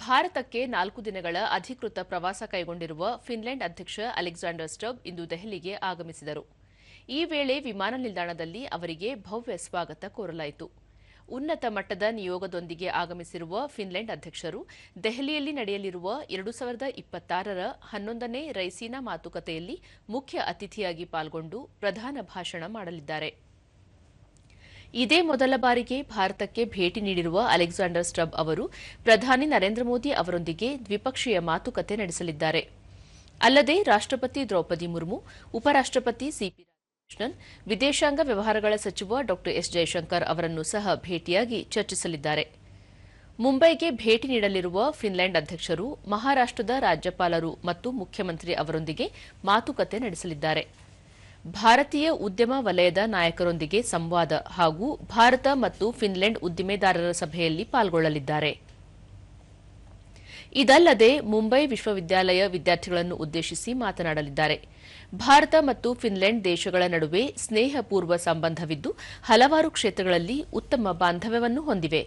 ಭಾರತಕ್ಕೆ 4 ದಿನಗಳ ಅಧಿಕೃತ ಪ್ರವಾಸ ಕೈಗೊಂಡಿರುವ ಫಿನ್ಲೆಂಡ್ ಅಧ್ಯಕ್ಷ ಅಲೆಕ್ಸಾಂಡರ್ ಸ್ಟಬ್ ಇಂದು ದೆಹಲಿಗೆ ಆಗಮಿಸಿದರು. ಈ ವೇಳೆ ವಿಮಾನ ನಿಲ್ದಾಣದಲ್ಲಿ ಅವರಿಗೆ ಭವ್ಯ ಸ್ವಾಗತ ಕೋರಲಾಯಿತು. ಉನ್ನತ ಮಟ್ಟದ ನಿಯೋಗದೊಂದಿಗೆ ಆಗಮಿಸಿರುವ ಫಿನ್ಲೆಂಡ್ ಅಧ್ಯಕ್ಷರು ದೆಹಲಿಯಲ್ಲಿ ನಡೆಯಲಿರುವ 2026ರ 11ನೇ ರೈಸೀನಾ ಮಾತುಕತೆಯಲ್ಲಿ ಮುಖ್ಯ ಅತಿಥಿಯಾಗಿ ಪಾಲ್ಗೊಂಡು ಪ್ರಧಾನ ಭಾಷಣ ಮಾಡಲಿದ್ದಾರೆ. ಇದೇ ಮೊದಲ ಬಾರಿಗೆ ಭಾರತಕ್ಕೆ ಭೇಟಿ ನೀಡಿರುವ ಅಲೆಕ್ಸಾಂಡರ್ ಸ್ಟಬ್ ಅವರು ಪ್ರಧಾನಿ ನರೇಂದ್ರ ಮೋದಿ ಅವರೊಂದಿಗೆ ದ್ವಿಪಕ್ಷೀಯ ಮಾತುಕತೆ ನಡೆಸಲಿದ್ದಾರೆ. ಅಲ್ಲದೆ ರಾಷ್ಟ್ರಪತಿ ದ್ರೌಪದಿ ಮುರ್ಮು, ಉಪರಾಷ್ಟ್ರಪತಿ ಸಿಪಿ ರಾಧಾಕೃಷ್ಣನ್, ವಿದೇಶಾಂಗ ವ್ಯವಹಾರಗಳ ಸಚಿವ ಡಾ ಎಸ್ ಜಯಶಂಕರ್ ಅವರನ್ನು ಸಹ ಭೇಟಿಯಾಗಿ ಚರ್ಚಿಸಲಿದ್ದಾರೆ. ಮುಂಬೈಗೆ ಭೇಟಿ ನೀಡಲಿರುವ ಫಿನ್ಲೆಂಡ್ ಅಧ್ಯಕ್ಷರು ಮಹಾರಾಷ್ಟ್ರದ ರಾಜ್ಯಪಾಲರು ಮತ್ತು ಮುಖ್ಯಮಂತ್ರಿ ಅವರೊಂದಿಗೆ ಮಾತುಕತೆ ನಡೆಸಲಿದ್ದಾರೆ. ಭಾರತೀಯ ಉದ್ಯಮ ವಲಯದ ನಾಯಕರೊಂದಿಗೆ ಸಂವಾದ ಹಾಗೂ ಭಾರತ ಮತ್ತು ಫಿನ್ಲೆಂಡ್ ಉದ್ದಿಮೆದಾರರ ಸಭೆಯಲ್ಲಿ ಪಾಲ್ಗೊಳ್ಳಲಿದ್ದಾರೆ. ಇದಲ್ಲದೆ ಮುಂಬೈ ವಿಶ್ವವಿದ್ಯಾಲಯ ವಿದ್ಯಾರ್ಥಿಗಳನ್ನು ಉದ್ದೇಶಿಸಿ ಮಾತನಾಡಲಿದ್ದಾರೆ. ಭಾರತ ಮತ್ತು ಫಿನ್ಲೆಂಡ್ ದೇಶಗಳ ನಡುವೆ ಸ್ನೇಹಪೂರ್ವ ಸಂಬಂಧವಿದ್ದು ಹಲವಾರು ಕ್ಷೇತ್ರಗಳಲ್ಲಿ ಉತ್ತಮ ಬಾಂಧವ್ಯವನ್ನು ಹೊಂದಿವೆ.